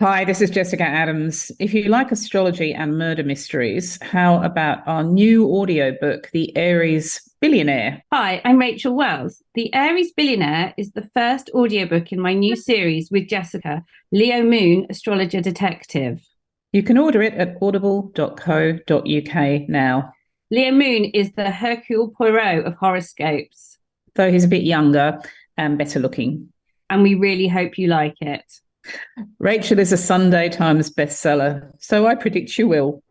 Hi, this is Jessica Adams. If you like astrology and murder mysteries, how about our new audiobook, The Aries Billionaire? Hi, I'm Rachel Wells. The Aries Billionaire is the first audiobook in my new series with Jessica, Leo Moon, Astrologer Detective. You can order it at audible.co.uk now. Leo Moon is the Hercule Poirot of horoscopes. Though he's a bit younger and better looking. And we really hope you like it. Rachel is a Sunday Times bestseller, so I predict you will.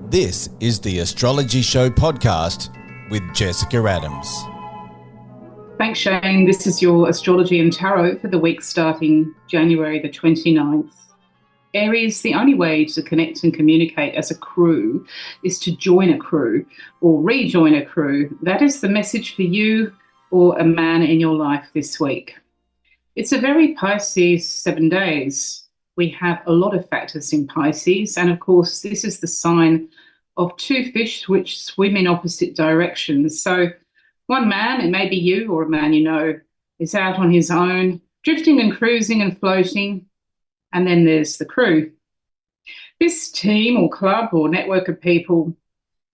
This is the Astrology Show podcast with Jessica Adams. Thanks, Shane. This is your astrology and tarot for the week starting January the 29th. Aries, the only way to connect and communicate as a crew is to join a crew or rejoin a crew. That is the message for you or a man in your life this week. It's a very Pisces 7 days. We have a lot of factors in Pisces, and of course, this is the sign of two fish which swim in opposite directions. So one man, it may be you or a man you know, is out on his own, drifting and cruising and floating, and then there's the crew. This team or club or network of people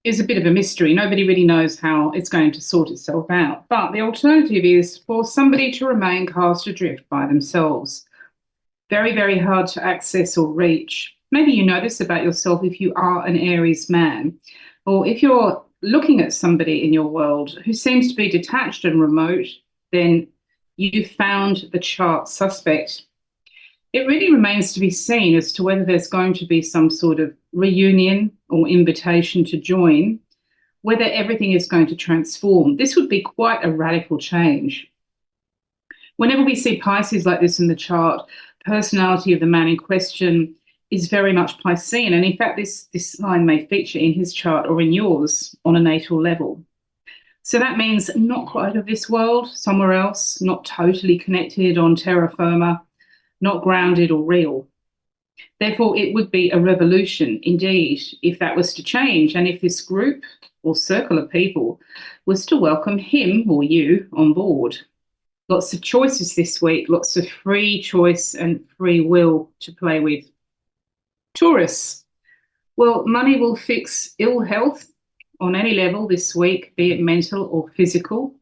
is a bit of a mystery. Nobody really knows how it's going to sort itself out. But the alternative is for somebody to remain cast adrift by themselves. Very, very hard to access or reach. Maybe you know this about yourself if you are an Aries man, or if you're looking at somebody in your world who seems to be detached and remote, then you've found the chart suspect. It really remains to be seen as to whether there's going to be some sort of reunion or invitation to join, whether everything is going to transform. This would be quite a radical change. Whenever we see Pisces like this in the chart, personality of the man in question is very much Piscean. And in fact, this line may feature in his chart or in yours on a natal level. So that means not quite of this world, somewhere else, not totally connected on terra firma, not grounded or real. Therefore, it would be a revolution indeed if that was to change, and if this group or circle of people was to welcome him or you on board. Lots of choices this week, lots of free choice and free will to play with. Taurus, well, money will fix ill health on any level this week, be it mental or physical.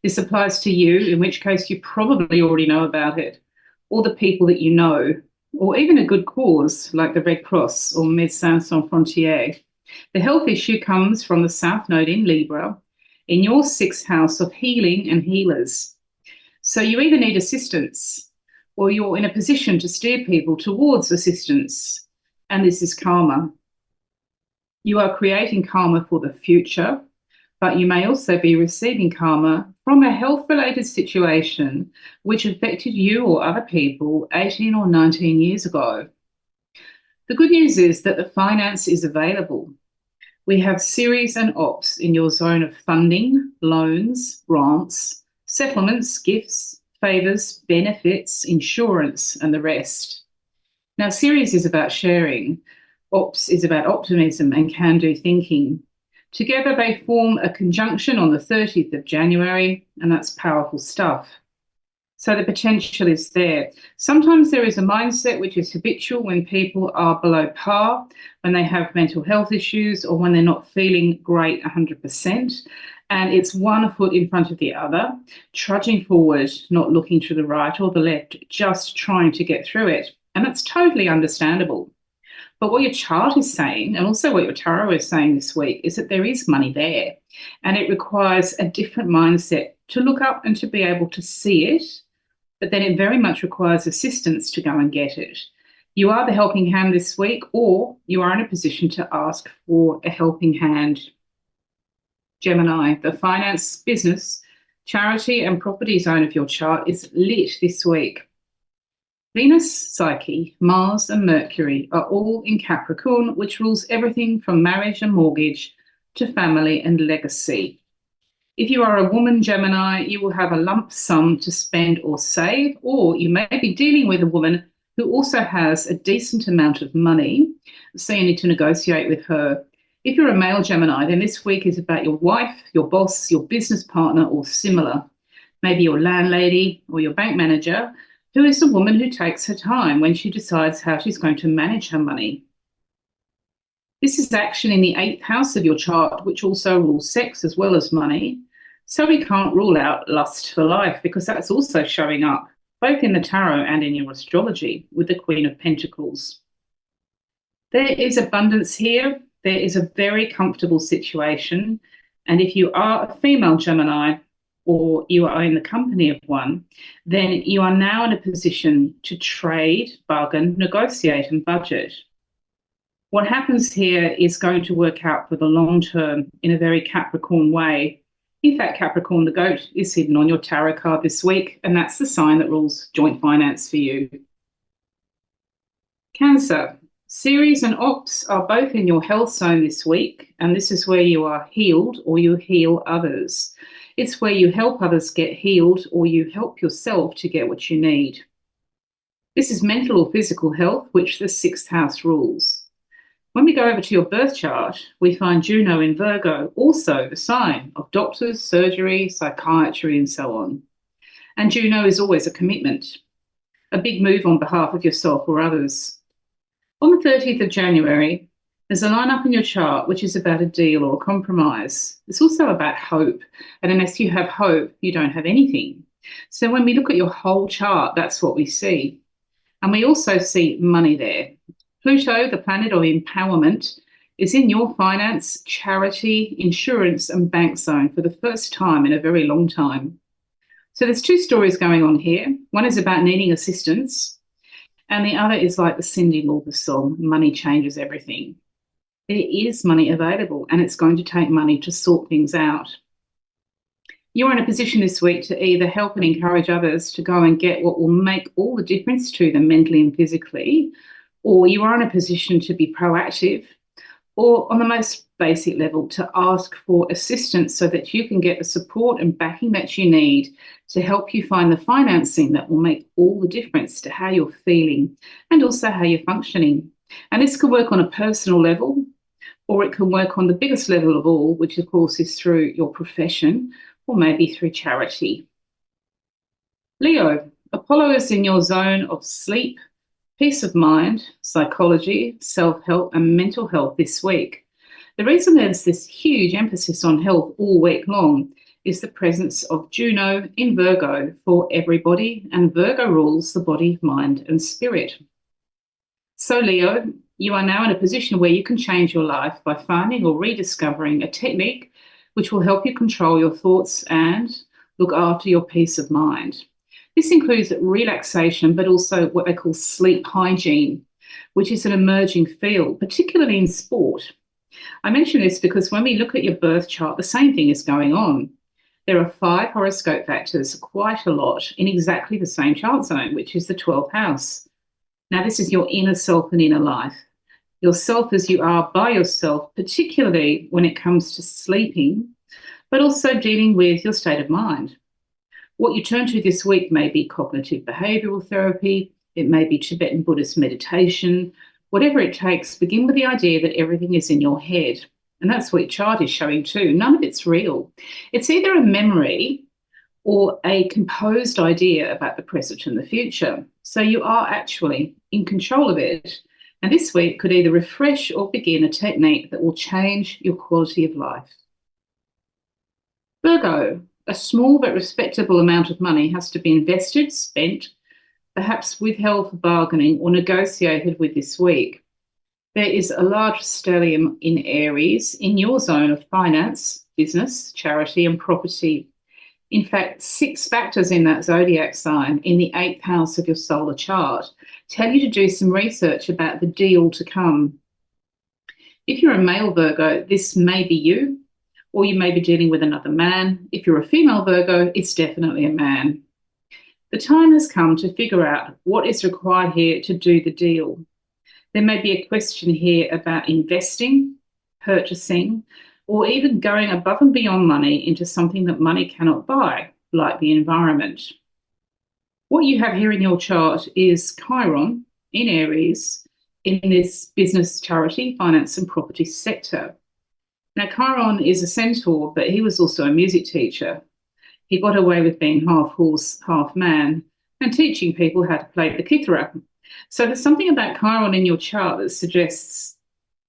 This applies to you, in which case you probably already know about it, or the people that you know, or even a good cause like the Red Cross or Médecins Sans Frontières. The health issue comes from the South Node in Libra, in your sixth house of healing and healers. So you either need assistance or you're in a position to steer people towards assistance, and this is karma. You are creating karma for the future, but you may also be receiving karma from a health-related situation which affected you or other people 18 or 19 years ago. The good news is that the finance is available. We have Ceres and Ops in your zone of funding, loans, grants, settlements, gifts, favours, benefits, insurance, and the rest. Now, Ceres is about sharing. Ops is about optimism and can-do thinking. Together, they form a conjunction on the 30th of January, and that's powerful stuff. So the potential is there. Sometimes there is a mindset which is habitual when people are below par, when they have mental health issues, or when they're not feeling great 100%. And it's one foot in front of the other, trudging forward, not looking to the right or the left, just trying to get through it. And that's totally understandable. But what your chart is saying, and also what your tarot is saying this week, is that there is money there. And it requires a different mindset to look up and to be able to see it. But then it very much requires assistance to go and get it. You are the helping hand this week, or you are in a position to ask for a helping hand. Gemini, the finance, business, charity and property zone of your chart is lit this week. Venus, Psyche, Mars and Mercury are all in Capricorn, which rules everything from marriage and mortgage to family and legacy. If you are a woman, Gemini, you will have a lump sum to spend or save, or you may be dealing with a woman who also has a decent amount of money, so you need to negotiate with her. If you're a male Gemini, then this week is about your wife, your boss, your business partner, or similar. Maybe your landlady or your bank manager, who is a woman who takes her time when she decides how she's going to manage her money. This is action in the 8th house of your chart, which also rules sex as well as money. So we can't rule out lust for life, because that's also showing up both in the tarot and in your astrology with the Queen of Pentacles. There is abundance here. There is a very comfortable situation. And if you are a female Gemini, or you are in the company of one, then you are now in a position to trade, bargain, negotiate, and budget. What happens here is going to work out for the long term in a very Capricorn way. In fact, Capricorn, the goat, is hidden on your tarot card this week, and that's the sign that rules joint finance for you. Cancer. Ceres and Ox are both in your health zone this week, and this is where you are healed or you heal others. It's where you help others get healed or you help yourself to get what you need. This is mental or physical health, which the 6th house rules. When we go over to your birth chart, we find Juno in Virgo, also the sign of doctors, surgery, psychiatry, and so on. And Juno is always a commitment, a big move on behalf of yourself or others. On the 30th of January, there's a line up in your chart which is about a deal or a compromise. It's also about hope, and unless you have hope, you don't have anything. So when we look at your whole chart, that's what we see. And we also see money there. Pluto, the planet of empowerment, is in your finance, charity, insurance, and bank zone for the first time in a very long time. So there's two stories going on here. One is about needing assistance, and the other is like the Cyndi Lauper song, Money Changes Everything. There is money available, and it's going to take money to sort things out. You're in a position this week to either help and encourage others to go and get what will make all the difference to them mentally and physically, or you are in a position to be proactive, or on the most basic level, to ask for assistance so that you can get the support and backing that you need to help you find the financing that will make all the difference to how you're feeling and also how you're functioning. And this can work on a personal level, or it can work on the biggest level of all, which of course is through your profession or maybe through charity. Leo, Apollo is in your zone of sleep, peace of mind, psychology, self-help, and mental health this week. The reason there's this huge emphasis on health all week long is the presence of Juno in Virgo for everybody, and Virgo rules the body, mind, and spirit. So Leo, you are now in a position where you can change your life by finding or rediscovering a technique which will help you control your thoughts and look after your peace of mind. This includes relaxation, but also what they call sleep hygiene, which is an emerging field, particularly in sport. I mention this because when we look at your birth chart, the same thing is going on. There are 5 horoscope factors, quite a lot, in exactly the same chart zone, which is the 12th house. Now, this is your inner self and inner life. Yourself as you are by yourself, particularly when it comes to sleeping, but also dealing with your state of mind. What you turn to this week may be cognitive behavioural therapy, it may be Tibetan Buddhist meditation, whatever it takes. Begin with the idea that everything is in your head. And that's what your chart is showing too. None of it's real. It's either a memory or a composed idea about the present and the future. So you are actually in control of it. And this week could either refresh or begin a technique that will change your quality of life. Virgo, a small but respectable amount of money has to be invested, spent, perhaps withheld for bargaining or negotiated with this week. There is a large stellium in Aries in your zone of finance, business, charity, and property. In fact, 6 factors in that zodiac sign in the 8th house of your solar chart tell you to do some research about the deal to come. If you're a male Virgo, this may be you, or you may be dealing with another man. If you're a female Virgo, it's definitely a man. The time has come to figure out what is required here to do the deal. There may be a question here about investing, purchasing, or even going above and beyond money into something that money cannot buy, like the environment. What you have here in your chart is Chiron, in Aries in this business, charity, finance and property sector. Now, Chiron is a centaur, but he was also a music teacher. He got away with being half horse, half man, and teaching people how to play the kithara. So there's something about Chiron in your chart that suggests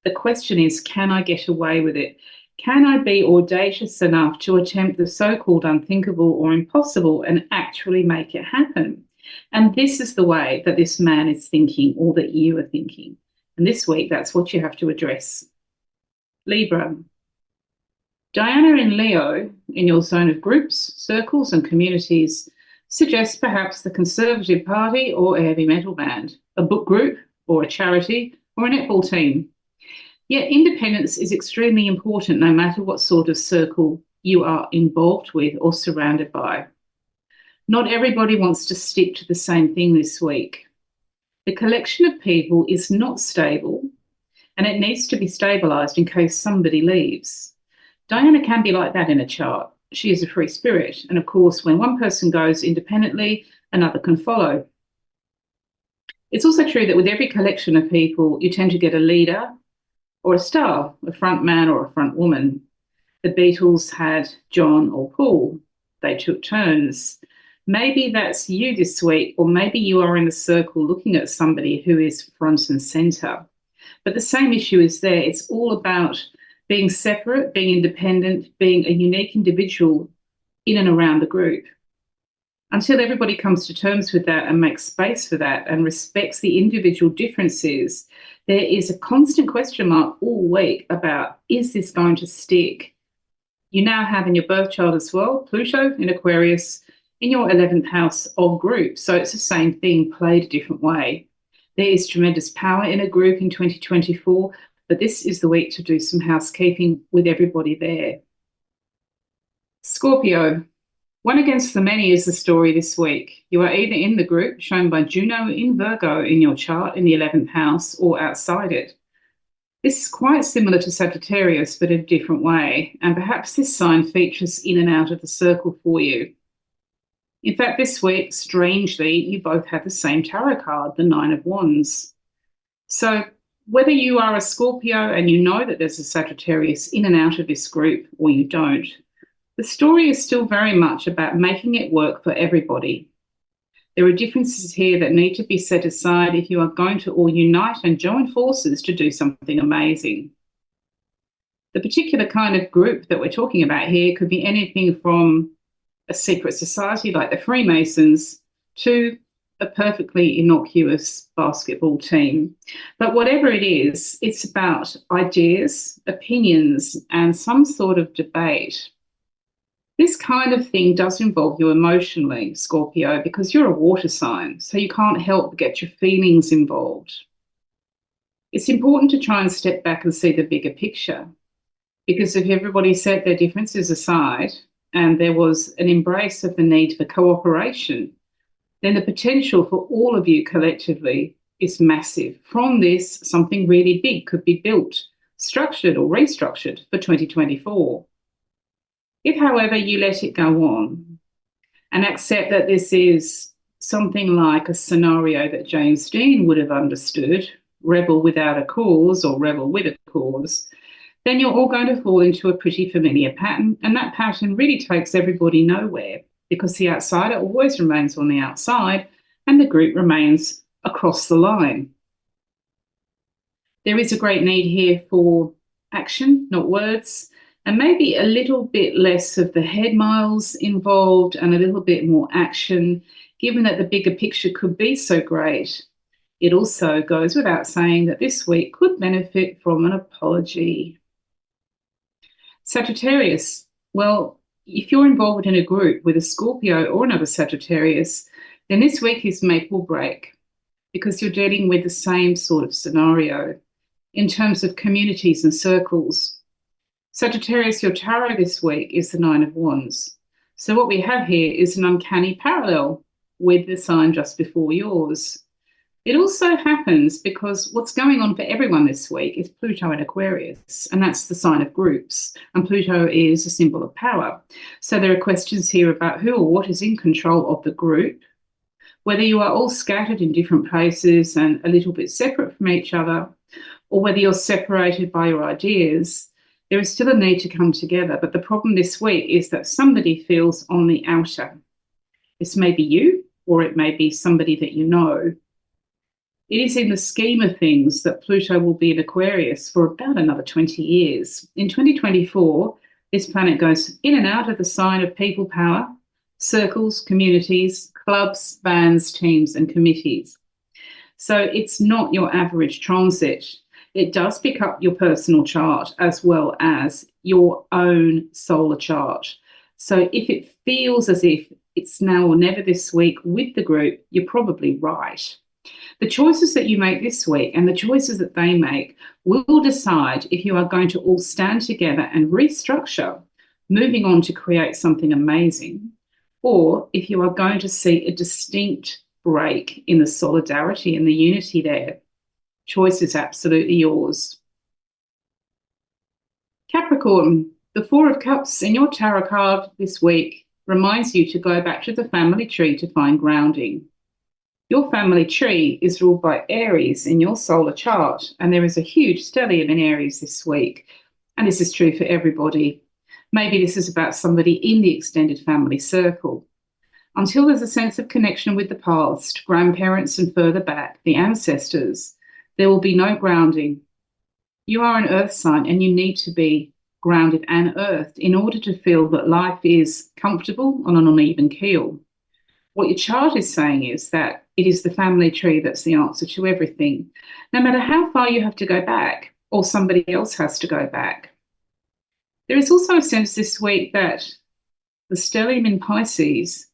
the question is, can I get away with it? Can I be audacious enough to attempt the so-called unthinkable or impossible and actually make it happen? And this is the way that this man is thinking, or that you are thinking. And this week, that's what you have to address. Libra. Diana in Leo, in your zone of groups, circles and communities, suggests perhaps the Conservative Party or a heavy metal band, a book group or a charity or a netball team. Yet independence is extremely important no matter what sort of circle you are involved with or surrounded by. Not everybody wants to stick to the same thing this week. The collection of people is not stable, and it needs to be stabilised in case somebody leaves. Diana can be like that in a chart. She is a free spirit, and of course, when one person goes independently, another can follow. It's also true that with every collection of people, you tend to get a leader or a star, a front man or a front woman. The Beatles had John or Paul. They took turns. Maybe that's you this week, or maybe you are in the circle looking at somebody who is front and centre. But the same issue is there. It's all about being separate, being independent, being a unique individual in and around the group. Until everybody comes to terms with that and makes space for that and respects the individual differences, there is a constant question mark all week about, is this going to stick? You now have in your birth chart as well, Pluto in Aquarius in your 11th house of group. So it's the same thing played a different way. There is tremendous power in a group in 2024, but this is the week to do some housekeeping with everybody there. Scorpio. One against the many is the story this week. You are either in the group shown by Juno in Virgo in your chart in the 11th house or outside it. This is quite similar to Sagittarius, but in a different way, and perhaps this sign features in and out of the circle for you. In fact, this week, strangely, you both have the same tarot card, the Nine of Wands. So whether you are a Scorpio and you know that there's a Sagittarius in and out of this group, or you don't, the story is still very much about making it work for everybody. There are differences here that need to be set aside if you are going to all unite and join forces to do something amazing. The particular kind of group that we're talking about here could be anything from a secret society like the Freemasons to a perfectly innocuous basketball team. But whatever it is, it's about ideas, opinions, and some sort of debate. This kind of thing does involve you emotionally, Scorpio, because you're a water sign, so you can't help but get your feelings involved. It's important to try and step back and see the bigger picture, because if everybody set their differences aside and there was an embrace of the need for cooperation, then the potential for all of you collectively is massive. From this, something really big could be built, structured or restructured for 2024. If, however, you let it go on and accept that this is something like a scenario that James Dean would have understood, rebel without a cause or rebel with a cause, then you're all going to fall into a pretty familiar pattern, and that pattern really takes everybody nowhere because the outsider always remains on the outside and the group remains across the line. There is a great need here for action, not words, and maybe a little bit less of the head miles involved and a little bit more action, given that the bigger picture could be so great. It also goes without saying that this week could benefit from an apology. Sagittarius, well, if you're involved in a group with a Scorpio or another Sagittarius, then this week is make or break because you're dealing with the same sort of scenario in terms of communities and circles. Sagittarius, your tarot this week is the Nine of Wands. So what we have here is an uncanny parallel with the sign just before yours. It also happens because what's going on for everyone this week is Pluto in Aquarius, and that's the sign of groups, and Pluto is a symbol of power. So there are questions here about who or what is in control of the group, Whether you are all scattered in different places and a little bit separate from each other, or whether you're separated by your ideas, there is still a need to come together. But the problem this week is that somebody feels on the outer. This may be you, or it may be somebody that you know. It is in the scheme of things that Pluto will be in Aquarius for about another 20 years. In 2024, this planet goes in and out of the sign of people power, circles, communities, clubs, bands, teams, and committees. So it's not your average transit. It does pick up your personal chart as well as your own solar chart. So if it feels as if it's now or never this week with the group, you're probably right. The choices that you make this week and the choices that they make will decide if you are going to all stand together and restructure, moving on to create something amazing, or if you are going to see a distinct break in the solidarity and the unity there. Choice is absolutely yours. Capricorn, the Four of Cups in your tarot card this week reminds you to go back to the family tree to find grounding. Your family tree is ruled by Aries in your solar chart, and there is a huge stellium in Aries this week. And this is true for everybody. Maybe this is about somebody in the extended family circle. Until there's a sense of connection with the past, grandparents and further back, the ancestors, there will be no grounding. You are an earth sign and you need to be grounded and earthed in order to feel that life is comfortable on an uneven keel. What your chart is saying is that it is the family tree that's the answer to everything, no matter how far you have to go back or somebody else has to go back. There is also a sense this week that the stellium in Pisces,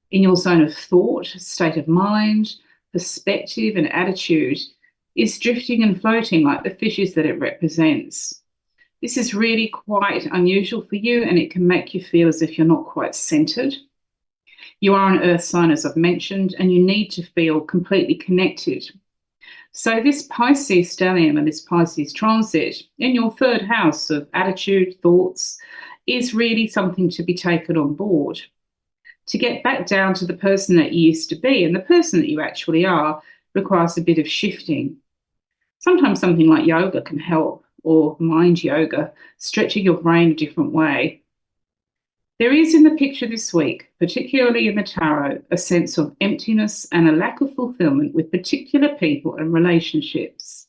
in your zone of thought, state of mind, perspective and attitude, is drifting and floating like the fishes that it represents. This is really quite unusual for you, and it can make you feel as if you're not quite centered. You are an earth sign, as I've mentioned, and you need to feel completely connected. So this Pisces stellium and this Pisces transit in your third house of attitude, thoughts, is really something to be taken on board. To get back down to the person that you used to be and the person that you actually are requires a bit of shifting. Sometimes something like yoga can help, or mind yoga, stretching your brain a different way. There is in the picture this week, particularly in the tarot, a sense of emptiness and a lack of fulfillment with particular people and relationships.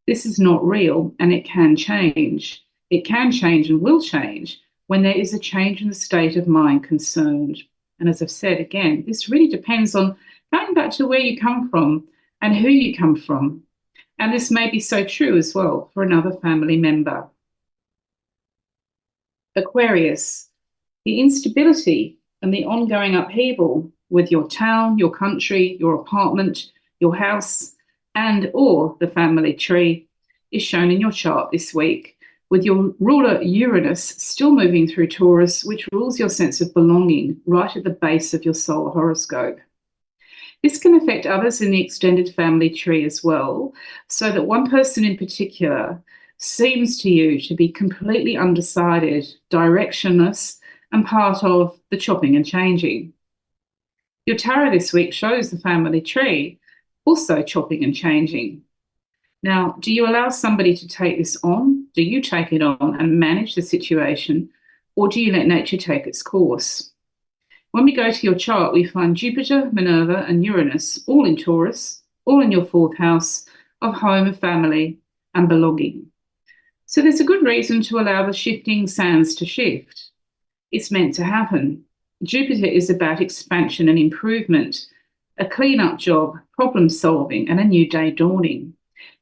This is not real, and it can change. It can change and will change when there is a change in the state of mind concerned. And as I've said again, this really depends on going back to where you come from and who you come from. And this may be so true as well for another family member. Aquarius, the instability and the ongoing upheaval with your town, your country, your apartment, your house, and or the family tree is shown in your chart this week, with your ruler Uranus still moving through Taurus, which rules your sense of belonging right at the base of your solar horoscope. This can affect others in the extended family tree as well, so that one person in particular seems to you to be completely undecided, directionless, and part of the chopping and changing. Your tarot this week shows the family tree also chopping and changing. Now, do you allow somebody to take this on? Do you take it on and manage the situation, or do you let nature take its course? When we go to your chart, we find Jupiter, Minerva, and Uranus all in Taurus, all in your fourth house of home, family, and belonging. So there's a good reason to allow the shifting sands to shift. It's meant to happen. Jupiter is about expansion and improvement, a clean-up job, problem solving, and a new day dawning.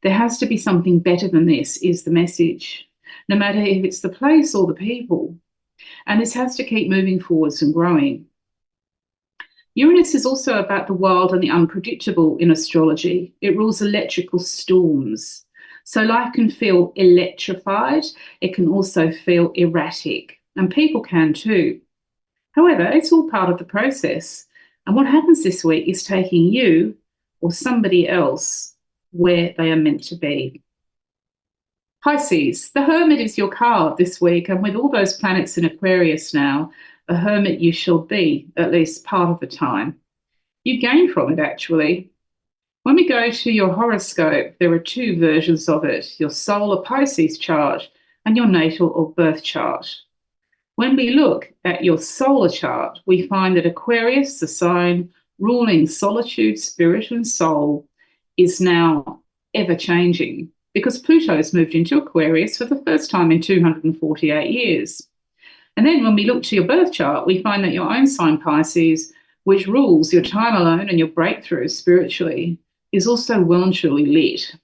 There has to be something better than this, is the message, no matter if it's the place or the people. And this has to keep moving forwards and growing. Uranus is also about the wild and the unpredictable in astrology. It rules electrical storms. So life can feel electrified. It can also feel erratic, and people can too. However, it's all part of the process. And what happens this week is taking you or somebody else where they are meant to be. Pisces, the Hermit is your card this week, and with all those planets in Aquarius now, a hermit you shall be, at least part of the time. You gain from it, actually. When we go to your horoscope, there are two versions of it, your solar Pisces chart and your natal or birth chart. When we look at your solar chart, we find that Aquarius, the sign ruling solitude, spirit, and soul, is now ever-changing because Pluto has moved into Aquarius for the first time in 248 years. And then when we look to your birth chart, we find that your own sign, Pisces, which rules your time alone and your breakthrough spiritually, is also well and truly lit.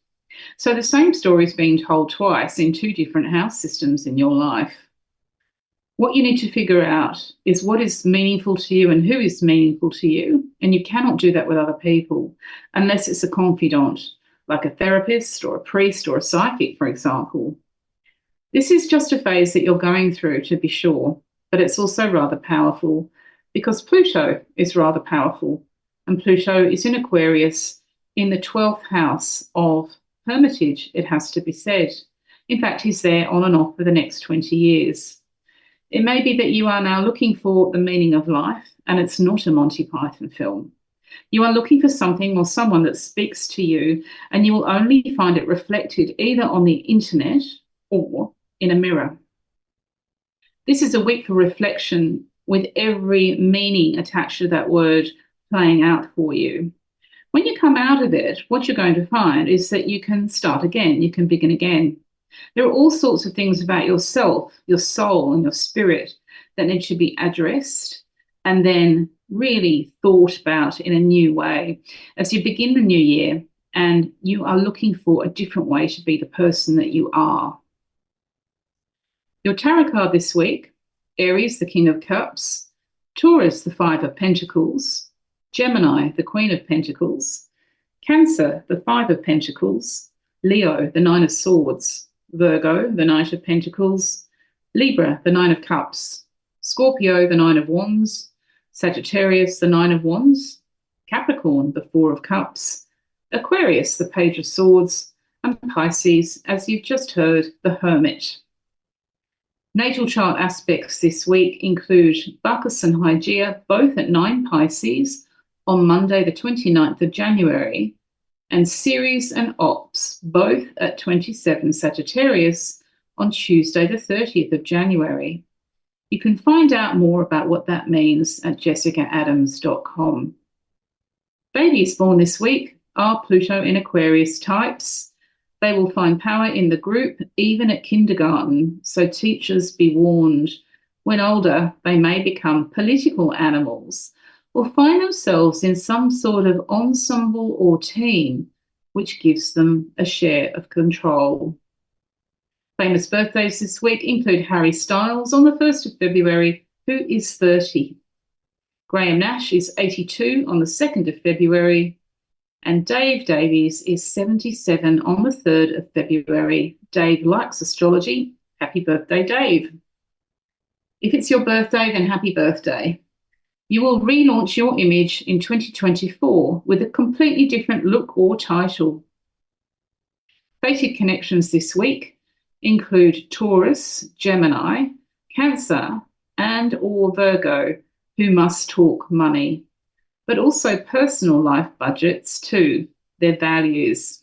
So the same story is being told twice in two different house systems in your life. What you need to figure out is what is meaningful to you and who is meaningful to you. And you cannot do that with other people unless it's a confidant, like a therapist or a priest or a psychic, for example. This is just a phase that you're going through, to be sure, but it's also rather powerful because Pluto is rather powerful. And Pluto is in Aquarius in the 12th house of hermitage, it has to be said. In fact, he's there on and off for the next 20 years. It may be that you are now looking for the meaning of life, and it's not a Monty Python film. You are looking for something or someone that speaks to you, and you will only find it reflected either on the internet or in a mirror. This is a week for reflection with every meaning attached to that word playing out for you. When you come out of it, what you're going to find is that you can start again, you can begin again. There are all sorts of things about yourself, your soul, and your spirit that need to be addressed and then really thought about in a new way as you begin the new year and you are looking for a different way to be the person that you are. Your tarot card this week: Aries, the King of Cups; Taurus, the Five of Pentacles; Gemini, the Queen of Pentacles; Cancer, the Five of Pentacles; Leo, the Nine of Swords; Virgo, the Knight of Pentacles; Libra, the Nine of Cups; Scorpio, the Nine of Wands; Sagittarius, the Nine of Wands; Capricorn, the Four of Cups; Aquarius, the Page of Swords; and Pisces, as you've just heard, the Hermit. Natal chart aspects this week include Bacchus and Hygeia, both at 9 Pisces on Monday, the 29th of January, and Ceres and Ops, both at 27 Sagittarius on Tuesday, the 30th of January. You can find out more about what that means at jessicaadams.com. Babies born this week are Pluto in Aquarius types. They will find power in the group, even at kindergarten, so teachers be warned. When older, they may become political animals or find themselves in some sort of ensemble or team, which gives them a share of control. Famous birthdays this week include Harry Styles on the 1st of February, who is 30. Graham Nash is 82 on the 2nd of February. And Dave Davies is 77 on the 3rd of February. Dave likes astrology. Happy birthday, Dave. If it's your birthday, then happy birthday. You will relaunch your image in 2024 with a completely different look or title. Fated connections this week include Taurus, Gemini, Cancer, and or Virgo, who must talk money, but also personal life budgets too, their values.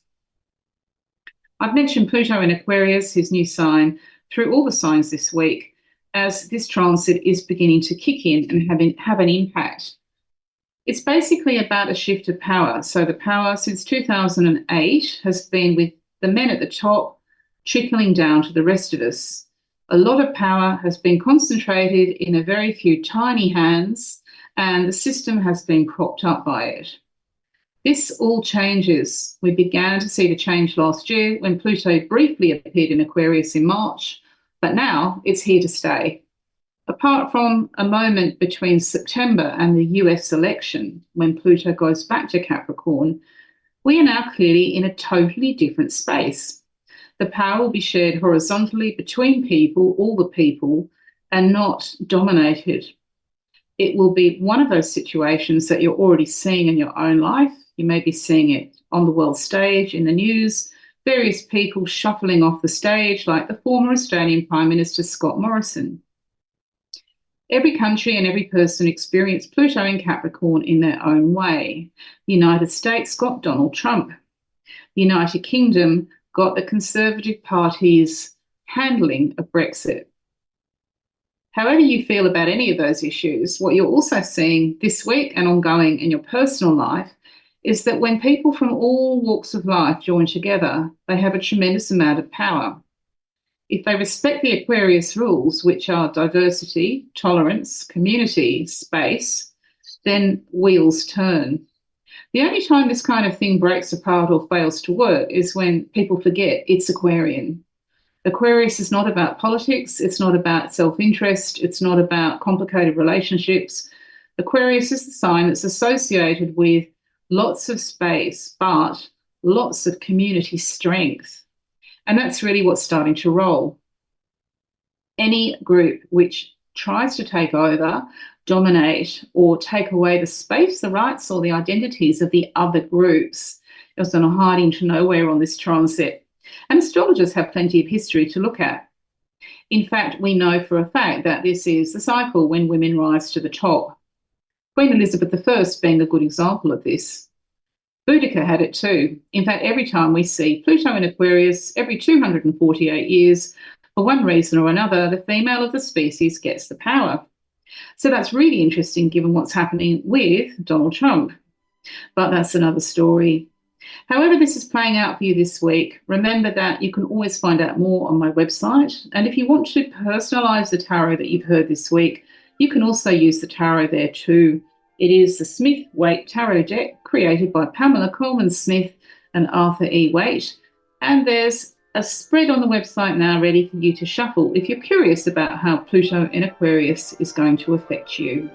I've mentioned Pluto in Aquarius, his new sign, through all the signs this week, as this transit is beginning to kick in and have an impact. It's basically about a shift of power. So the power since 2008 has been with the men at the top, trickling down to the rest of us. A lot of power has been concentrated in a very few tiny hands, and the system has been propped up by it. This all changes. We began to see the change last year when Pluto briefly appeared in Aquarius in March, but now it's here to stay. Apart from a moment between September and the US election, when Pluto goes back to Capricorn, we are now clearly in a totally different space. The power will be shared horizontally between people, all the people, and not dominated. It will be one of those situations that you're already seeing in your own life. You may be seeing it on the world stage, in the news, various people shuffling off the stage, like the former Australian Prime Minister Scott Morrison. Every country and every person experienced Pluto in Capricorn in their own way. The United States got Donald Trump. The United Kingdom got the Conservative Party's handling of Brexit. However you feel about any of those issues, what you're also seeing this week and ongoing in your personal life is that when people from all walks of life join together, they have a tremendous amount of power. If they respect the Aquarius rules, which are diversity, tolerance, community, space, then wheels turn. The only time this kind of thing breaks apart or fails to work is when people forget it's Aquarian. Aquarius is not about politics, it's not about self-interest, it's not about complicated relationships. Aquarius is the sign that's associated with lots of space, but lots of community strength. And that's really what's starting to roll. Any group which tries to take over, dominate, or take away the space, the rights, or the identities of the other groups is on a hiding to nowhere on this transit. And astrologers have plenty of history to look at. In fact, we know for a fact that this is the cycle when women rise to the top. Queen Elizabeth I being a good example of this. Boudica had it too. In fact, every time we see Pluto in Aquarius, every 248 years, for one reason or another, the female of the species gets the power. So that's really interesting given what's happening with Donald Trump. But that's another story. However this is playing out for you this week, remember that you can always find out more on my website. And if you want to personalise the tarot that you've heard this week, you can also use the tarot there too. It is the Smith-Waite Tarot deck created by Pamela Coleman-Smith and Arthur E. Waite. And there's a spread on the website now ready for you to shuffle if you're curious about how Pluto in Aquarius is going to affect you.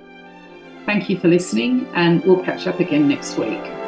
Thank you for listening, and we'll catch up again next week.